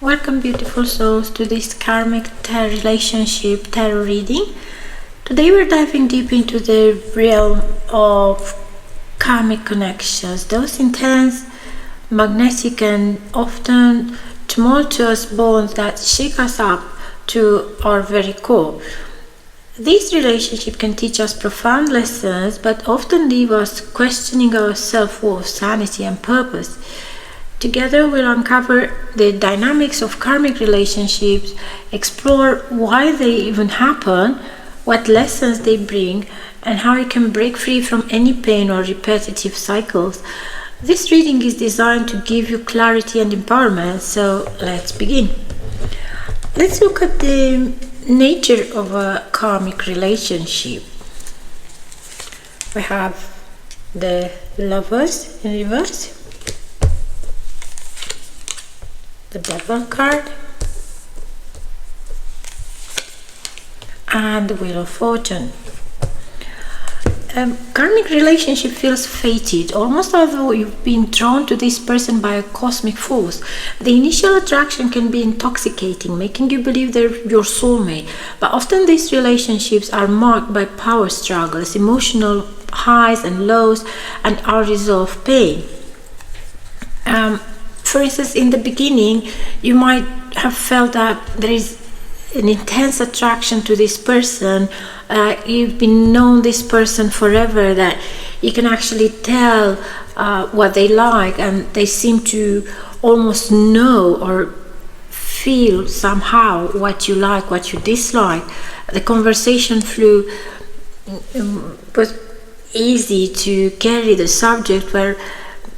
Welcome, beautiful souls, to this karmic relationship tarot reading. Today we're diving deep into the realm of karmic connections, those intense, magnetic, and often tumultuous bonds that shake us up to our very core. This relationship can teach us profound lessons, but often leave us questioning our self-worth, sanity, and purpose. Together, we'll uncover the dynamics of karmic relationships, explore why they even happen, what lessons they bring, and how you can break free from any pain or repetitive cycles. This reading is designed to give you clarity and empowerment, so let's begin. Let's look at the nature of a karmic relationship. We have the Lovers in reverse, the Devil card, and the Wheel of Fortune. Karmic relationship feels fated, almost as though you've been drawn to this person by a cosmic force. The initial attraction can be intoxicating, making you believe they're your soulmate, but often these relationships are marked by power struggles, emotional highs and lows, and unresolved pain. For instance, in the beginning, you might have felt that there is an intense attraction to this person. You've been known this person forever, that you can actually tell what they like, and they seem to almost know or feel somehow what you like, what you dislike. The conversation flew, was easy to carry the subject where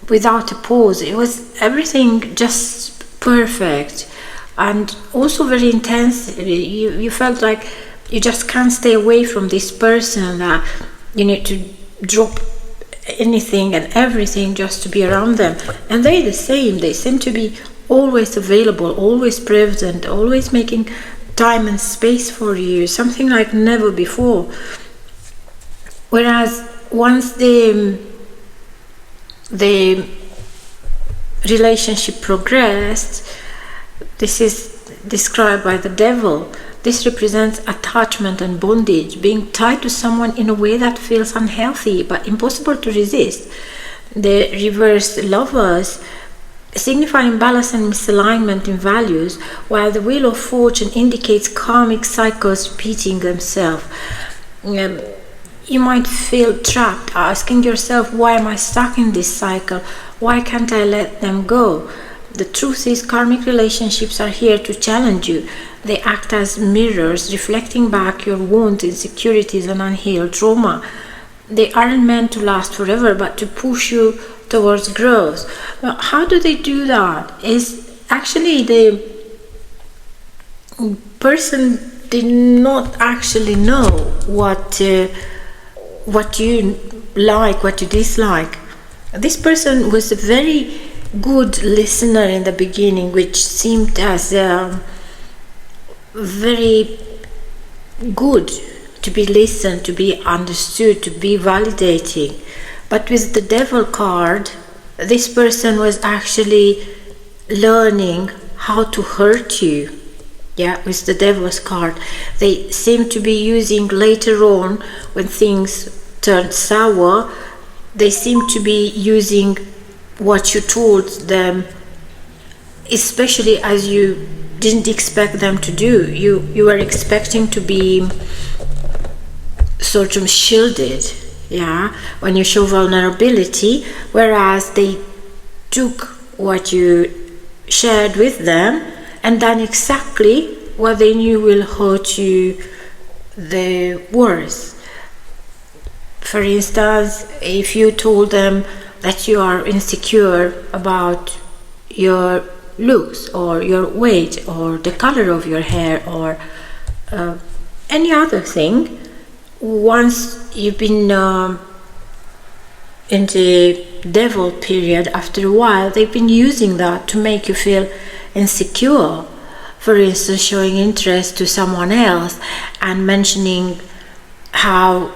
without a pause. It was everything just perfect, and also very intense. You felt like you just can't stay away from this person, that you need to drop anything and everything just to be around them. And they're the same. They seem to be always available, always present, always making time and space for you, something like never before. Whereas once the relationship progressed, this is described by the Devil. This represents attachment and bondage, being tied to someone in a way that feels unhealthy but impossible to resist. The reversed Lovers signify imbalance and misalignment in values, while the Wheel of Fortune indicates karmic cycles repeating themselves. You might feel trapped, asking yourself, why am I stuck in this cycle? Why can't I let them go? The truth is, karmic relationships are here to challenge you. They act as mirrors, reflecting back your wounds, insecurities, and unhealed trauma. They aren't meant to last forever, but to push you towards growth. Well, how do they do that? Is actually the person did not actually know what you like, what you dislike. This person was a very good listener in the beginning, which seemed as very good to be listened, to be understood, to be validating. But with the Devil card, this person was actually learning how to hurt you. Yeah, with the Devil's card, they seem to be using later on, when things turned sour, they seem to be using what you told them, especially as you didn't expect them to do. You were expecting to be sort of shielded, yeah, when you show vulnerability, whereas they took what you shared with them and done exactly what they knew will hurt you the worst. For instance, if you told them that you are insecure about your looks or your weight or the color of your hair or any other thing, once you've been in the Devil period, after a while they've been using that to make you feel insecure. For instance, showing interest to someone else and mentioning how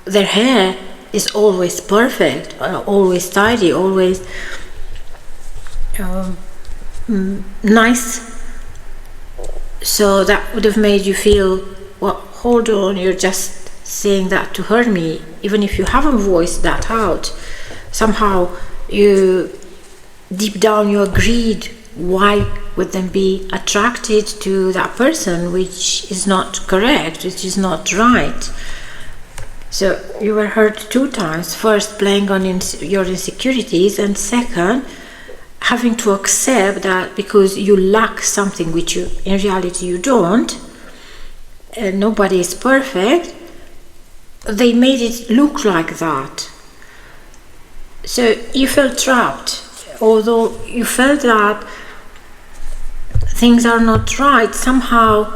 their hair is always perfect, always tidy, always nice So that would have made you feel, well, hold on, you're just saying that to hurt me, even if you haven't voiced that out. Somehow you, deep down, you agreed. Why would them be attracted to that person, which is not correct, which is not right? So you were hurt 2 times. First, playing on your insecurities, and second, having to accept that because you lack something which you, in reality, you don't, and nobody is perfect, they made it look like that. So you felt trapped, although you felt that things are not right. Somehow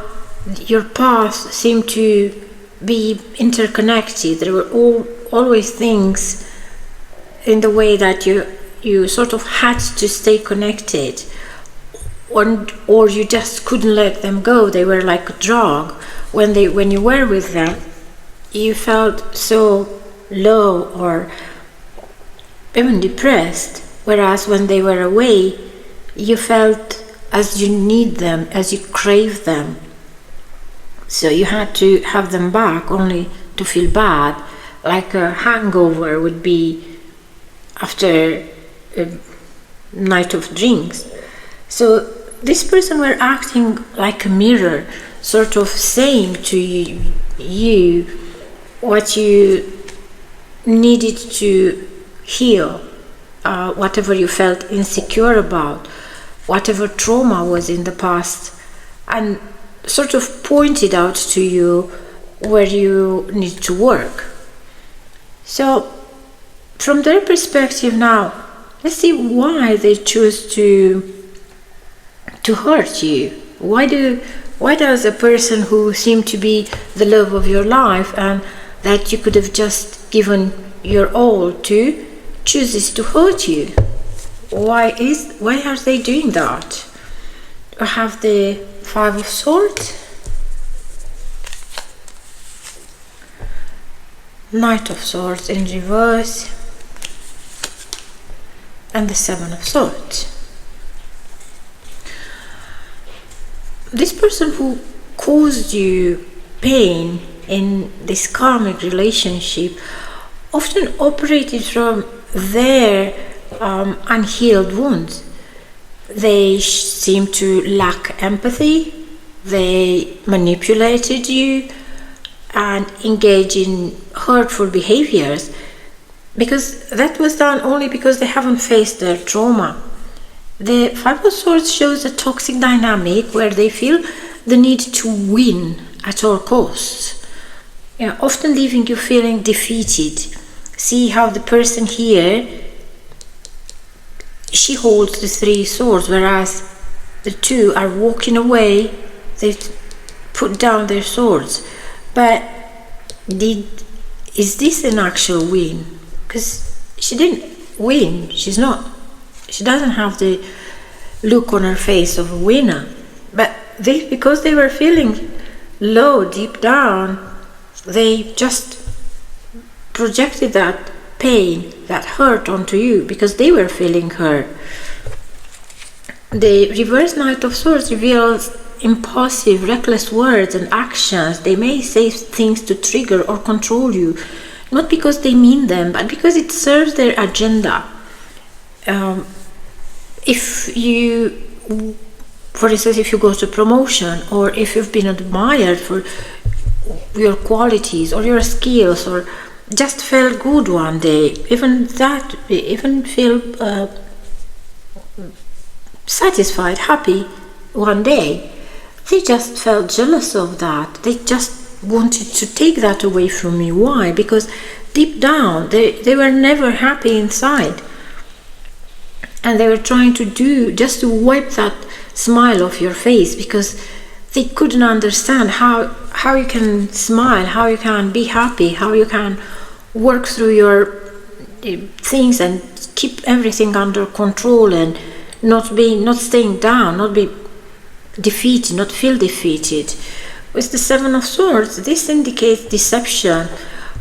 your paths seem to be interconnected. There were always things in the way that you sort of had to stay connected, or you just couldn't let them go. They were like a drug. When you were with them, you felt so low or even depressed, whereas when they were away, you felt as you need them, as you crave them. So you had to have them back only to feel bad, like a hangover would be after a night of drinks. So this person were acting like a mirror, sort of saying to you what you needed to heal, whatever you felt insecure about, whatever trauma was in the past, and sort of pointed out to you where you need to work. So from their perspective now, let's see why they choose to hurt you. Why does a person who seemed to be the love of your life and that you could have just given your all to, chooses to hurt you? Why are they doing that? I have the 5 of Swords, Knight of Swords in reverse, and the 7 of Swords. This person who caused you pain in this karmic relationship often operated from their unhealed wounds. They seem to lack empathy, they manipulated you and engage in hurtful behaviors, because that was done only because they haven't faced their trauma. The 5 of Swords shows a toxic dynamic where they feel the need to win at all costs, often leaving you feeling defeated. See how the person here, she holds the 3 swords, whereas the 2 are walking away. They put down their swords. But is this an actual win? Because she didn't win. She doesn't have the look on her face of a winner. But because they were feeling low deep down, they just projected that pain, that hurt onto you, because they were feeling hurt. The reverse Knight of Swords reveals impulsive, reckless words and actions. They may say things to trigger or control you, not because they mean them, but because it serves their agenda. If you, for instance, if you go to promotion, or if you've been admired for your qualities or your skills, or just felt good one day, even feel satisfied, happy one day, they just felt jealous of that. They just wanted to take that away from me. Why? Because deep down they were never happy inside, and they were trying to do just to wipe that smile off your face, because they couldn't understand how you can smile, how you can be happy, how you can work through your things and keep everything under control, and not staying down, not be defeated, not feel defeated. With the 7 of Swords, this indicates deception.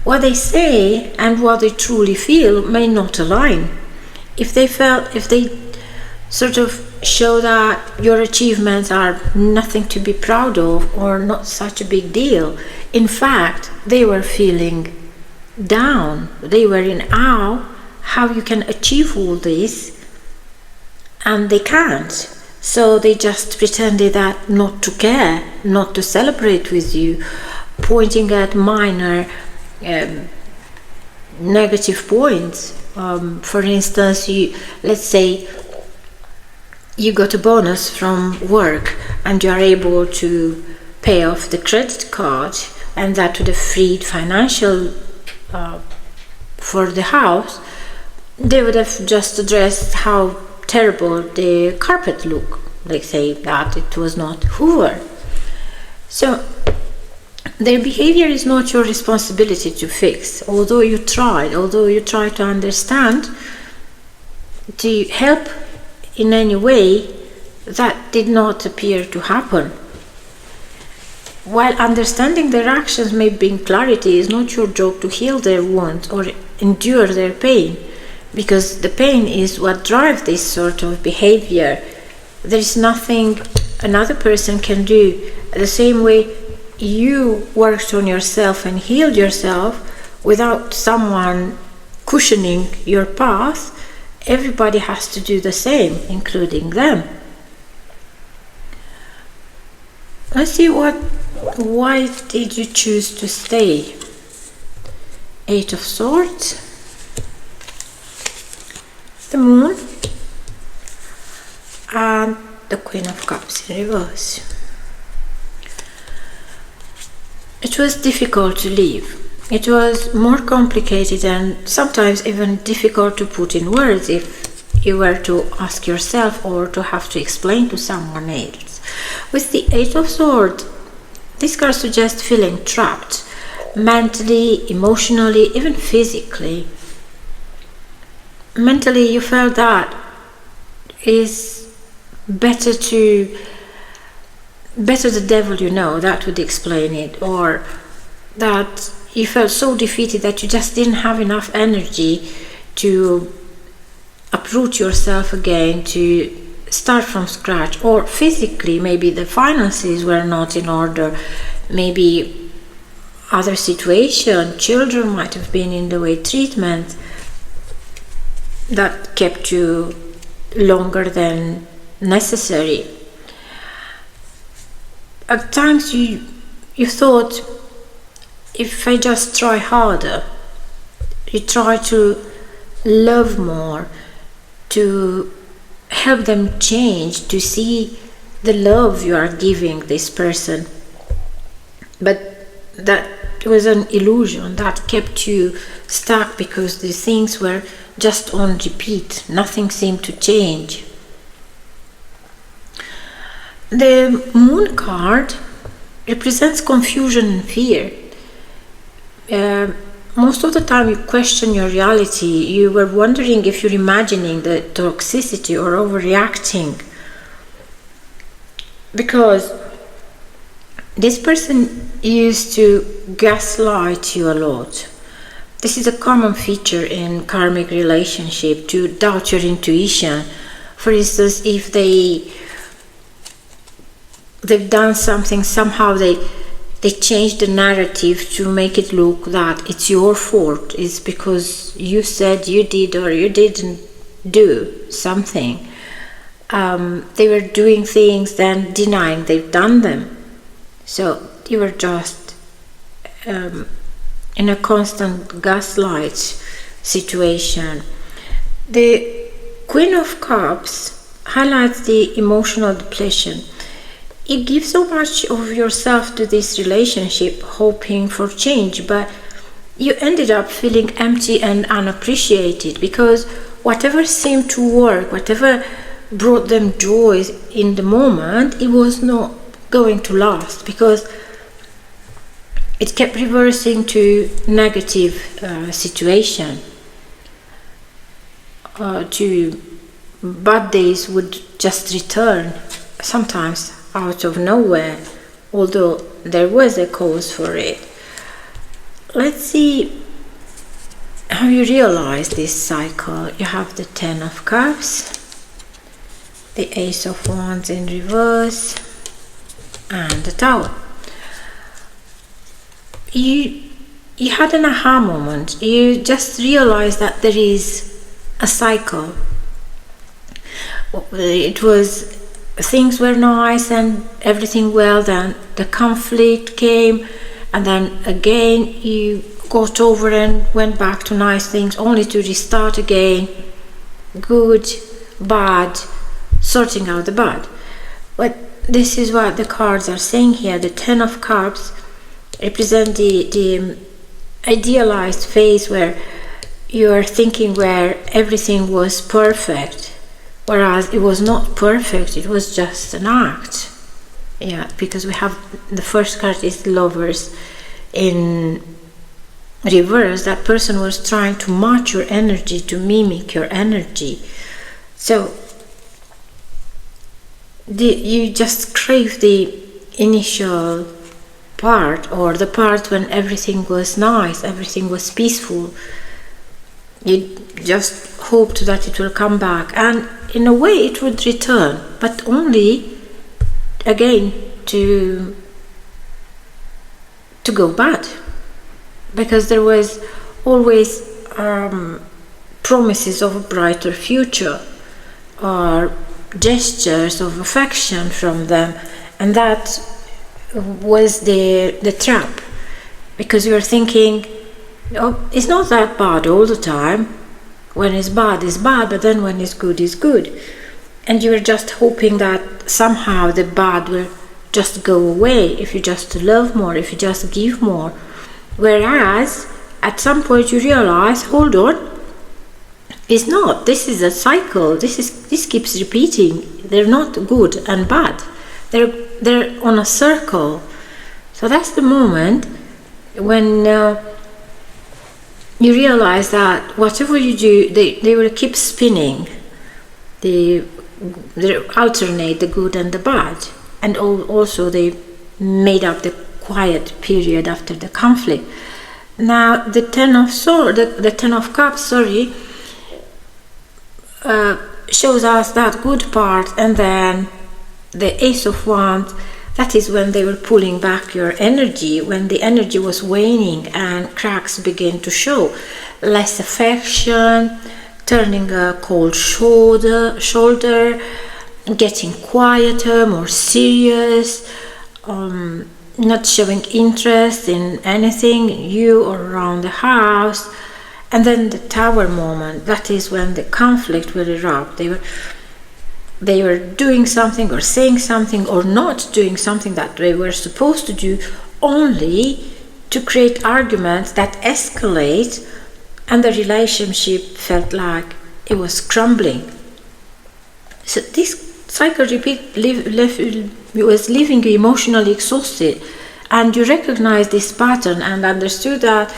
What they say and what they truly feel may not align. If they sort of show that your achievements are nothing to be proud of or not such a big deal. In fact, they were feeling down. They were in awe how you can achieve all this, and they can't. So they just pretended that not to care, not to celebrate with you, pointing at minor negative points. For instance, let's say you got a bonus from work and you are able to pay off the credit card, and that would have freed financial for the house. They would have just addressed how terrible the carpet looked, like say that it was not Hoover. So their behavior is not your responsibility to fix, although you try to understand, to help in any way. That did not appear to happen. While understanding their actions may bring clarity, it's not your job to heal their wounds or endure their pain, because the pain is what drives this sort of behavior. There is nothing another person can do. The same way you worked on yourself and healed yourself without someone cushioning your path, everybody has to do the same, including them. Let's see why did you choose to stay? 8 of Swords, the Moon, and the Queen of Cups in reverse. It was difficult to leave. It was more complicated and sometimes even difficult to put in words if you were to ask yourself or to have to explain to someone else. With the 8 of Swords, this card suggests feeling trapped, mentally, emotionally, even physically. Mentally, you felt that is better the devil you know, that would explain it, or that you felt so defeated that you just didn't have enough energy to uproot yourself again, to start from scratch. Or physically, maybe the finances were not in order, maybe other situation, children might have been in the way, treatment that kept you longer than necessary. At times you thought, if I just try harder, you try to love more, to help them change, to see the love you are giving this person. But that was an illusion that kept you stuck, because the things were just on repeat. Nothing seemed to change. The Moon card represents confusion and fear. Most of the time you question your reality. You were wondering if you're imagining the toxicity or overreacting, because this person used to gaslight you a lot. This is a common feature in karmic relationship, to doubt your intuition. For instance, if they've done something, somehow they change the narrative to make it look that it's your fault. It's because you said you did or you didn't do something. They were doing things, then denying they've done them. So you were just in a constant gaslight situation. The Queen of Cups highlights the emotional depletion. You give so much of yourself to this relationship, hoping for change, but you ended up feeling empty and unappreciated, because whatever seemed to work, whatever brought them joy in the moment, it was not going to last, because it kept reversing to negative situation. To bad days would just return, sometimes out of nowhere, although there was a cause for it. Let's see how you realize this cycle. You have the 10 of Cups, the Ace of Wands in reverse, and the Tower. You had an aha moment. You just realized that there is a cycle. It was, things were nice and everything well, then the conflict came, and then again you got over and went back to nice things, only to restart again. Good, bad, sorting out the bad. But this is what the cards are saying here. The Ten of Cups represent the idealized phase where you are thinking where everything was perfect, whereas it was not perfect, it was just an act. Yeah, because we have the first card is Lovers in reverse. That person was trying to match your energy, to mimic your energy. So you just crave the initial part, or the part when everything was nice, everything was peaceful. You just hoped that it will come back, and in a way it would return, but only again to go bad, because there was always promises of a brighter future or gestures of affection from them, and that was the trap, because you're thinking, oh, it's not that bad all the time. When it's bad, but then when it's good, and you're just hoping that somehow the bad will just go away if you just love more, if you just give more. Whereas at some point you realize, hold on, it's not. This is a cycle. This keeps repeating. They're not good and bad. They're on a circle. So that's the moment when you realize that whatever you do, they will keep spinning. They alternate the good and the bad, and also they made up the quiet period after the conflict. Now the Ten of Swords, the Ten of Cups, shows us that good part, and then the Ace of Wands, that is when they were pulling back your energy, when the energy was waning and cracks began to show. Less affection, turning a cold shoulder, getting quieter, more serious, not showing interest in anything, you or around the house. And then the Tower moment, that is when the conflict will erupt. They were doing something or saying something or not doing something that they were supposed to do, only to create arguments that escalate, and the relationship felt like it was crumbling. So this cycle was leaving you emotionally exhausted, and you recognized this pattern and understood that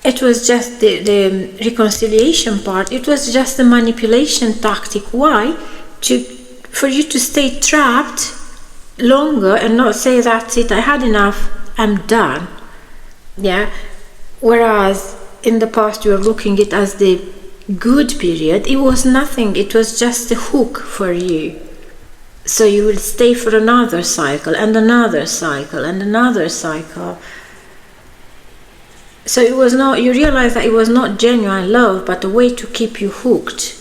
it was just the reconciliation part. It was just a manipulation tactic. Why? For you to stay trapped longer and not say, that's it, I had enough, I'm done. Yeah. Whereas in the past you were looking at it as the good period. It was nothing. It was just a hook for you. So you will stay for another cycle and another cycle and another cycle. So it was not, you realize that it was not genuine love, but a way to keep you hooked.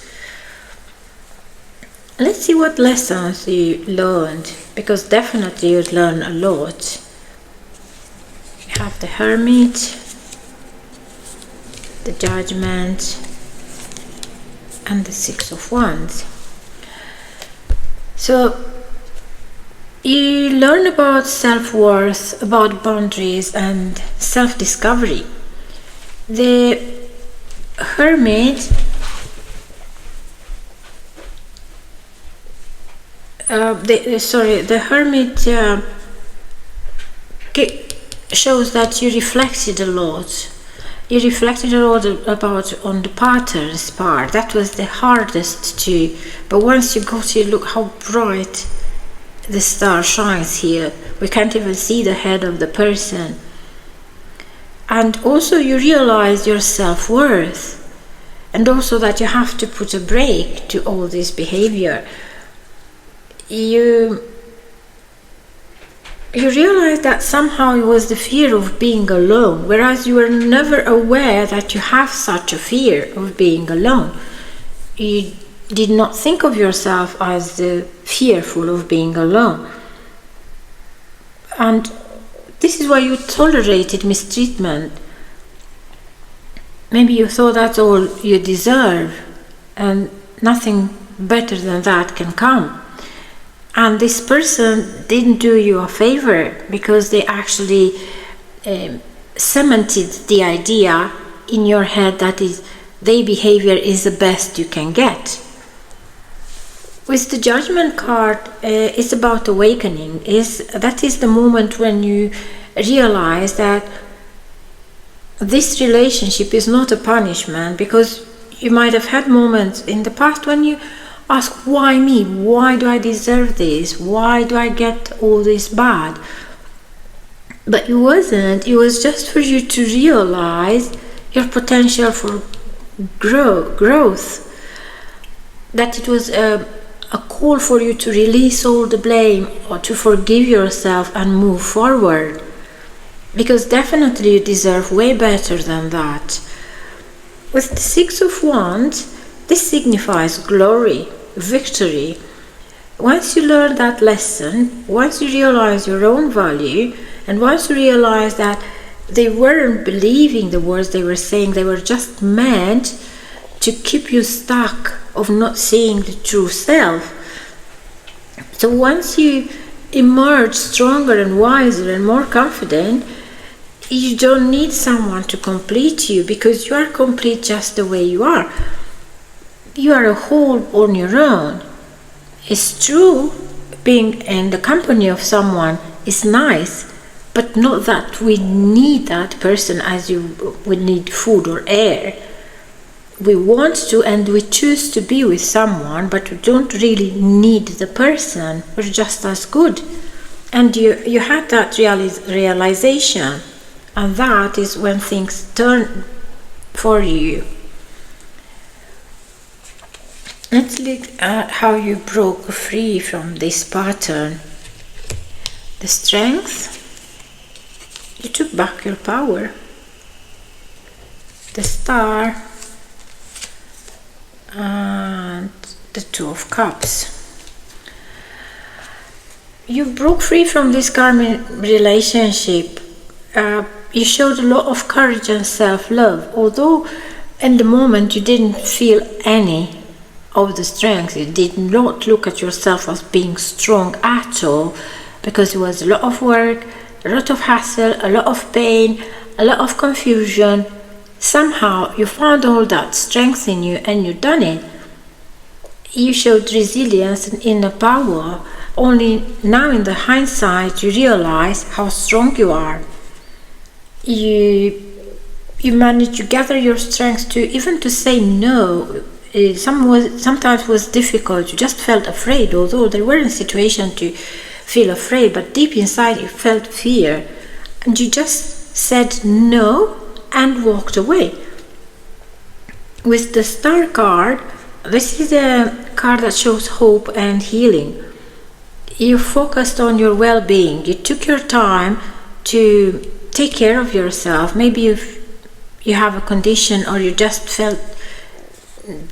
Let's see what lessons you learned, because definitely you'd learn a lot. You have the Hermit, the Judgment, and the Six of Wands. So you learn about self-worth, about boundaries and self-discovery. The Hermit the Hermit shows that you reflected a lot. You reflected a lot about on the patterns part. That was the hardest to. But once you got here, look how bright the star shines here. We can't even see the head of the person. And also you realize your self-worth, and also that you have to put a break to all this behavior. you realize that somehow it was the fear of being alone, whereas you were never aware that you have such a fear of being alone. You did not think of yourself as fearful of being alone. And this is why you tolerated mistreatment. Maybe you thought that's all you deserve and nothing better than that can come. And this person didn't do you a favor, because they actually cemented the idea in your head that their behavior is the best you can get. With the Judgment card, it's about awakening. That is the moment when you realize that this relationship is not a punishment, because you might have had moments in the past when you ask, why me? Why do I deserve this? Why do I get all this bad? But it wasn't. It was just for you to realize your potential for growth. That it was a call for you to release all the blame, or to forgive yourself and move forward. Because definitely you deserve way better than that. With the Six of Wands, this signifies glory, victory. Once you learn that lesson, once you realize your own value, and once you realize that they weren't believing the words they were saying, they were just meant to keep you stuck of not seeing the true self. So once you emerge stronger and wiser and more confident, you don't need someone to complete you, because you are complete just the way you are. You are a whole on your own. It's true, being in the company of someone is nice, but not that we need that person as you would need food or air. We want to and we choose to be with someone, but we don't really need the person. We're just as good. And you had that realization, and that is when things turn for you. Let's look at how you broke free from this pattern. The Strength. You took back your power. The Star. And the Two of Cups. You broke free from this karmic relationship. You showed a lot of courage and self-love. Although in the moment you didn't feel any of the strength, you did not look at yourself as being strong at all, because it was a lot of work, a lot of hassle, a lot of pain, a lot of confusion. Somehow you found all that strength in you and you done it. You showed resilience and inner power. Only now in the hindsight you realize how strong you are. You managed to gather your strength to even to say no. Sometimes was difficult. You just felt afraid, although there weren't situations to feel afraid, but deep inside you felt fear, and you just said no and walked away. With the Star card, this is a card that shows hope and healing. You focused on your well-being. You took your time to take care of yourself. Maybe if you have a condition or you just felt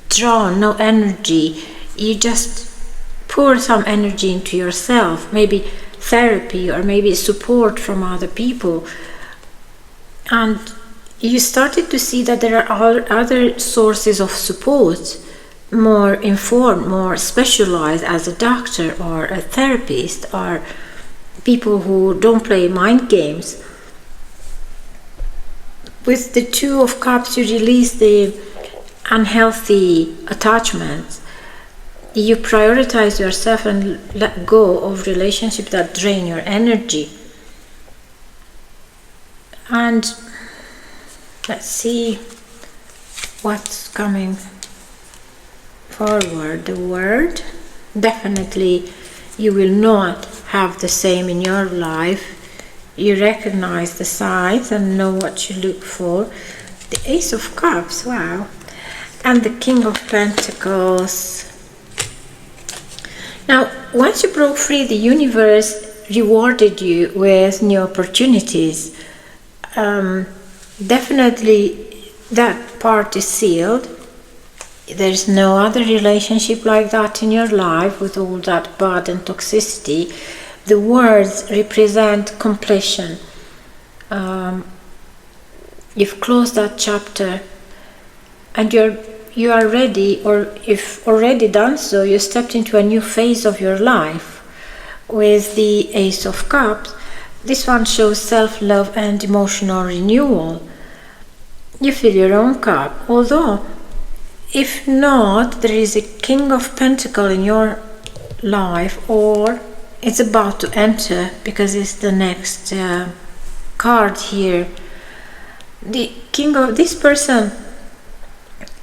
drawn, no energy, you just pour some energy into yourself, maybe therapy or maybe support from other people, and you started to see that there are other sources of support, more informed, more specialized, as a doctor or a therapist, or people who don't play mind games. With the Two of Cups, you release the unhealthy attachments. You prioritize yourself and let go of relationships that drain your energy. And let's see what's coming forward. The Word. Definitely you will not have the same in your life. You recognize the signs and know what you look for. The Ace of Cups, wow. And the King of Pentacles. Now, once you broke free, the universe rewarded you with new opportunities. Definitely that part is sealed. There's no other relationship like that in your life with all that bad and toxicity. The words represent completion. You've closed that chapter and you are ready, or if already done so, you stepped into a new phase of your life with the Ace of Cups. This one shows self-love and emotional renewal. You fill your own cup, although if not, there is a King of Pentacles in your life, or it's about to enter because it's the next card here. The King of this person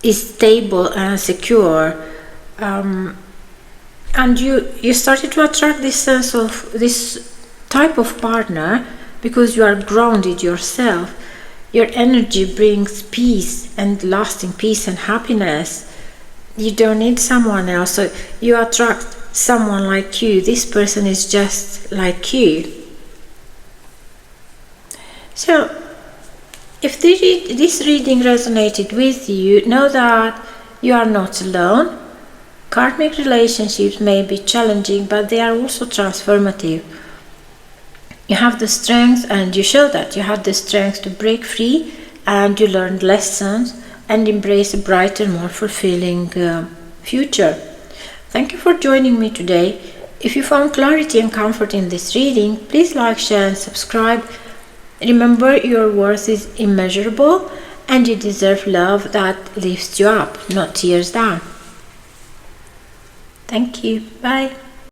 is stable and secure, and you started to attract this sense of this type of partner because you are grounded yourself. Your energy brings peace and lasting peace and happiness. You don't need someone else, so you attract someone like you. This person is just like you. So if this reading resonated with you, know that you are not alone. Karmic relationships may be challenging, but they are also transformative. You have the strength, and you show that you have the strength to break free, and you learned lessons and embrace a brighter, more fulfilling future. Thank you for joining me today. If you found clarity and comfort in this reading, please like, share and subscribe. Remember, your worth is immeasurable and you deserve love that lifts you up, not tears down. Thank you. Bye.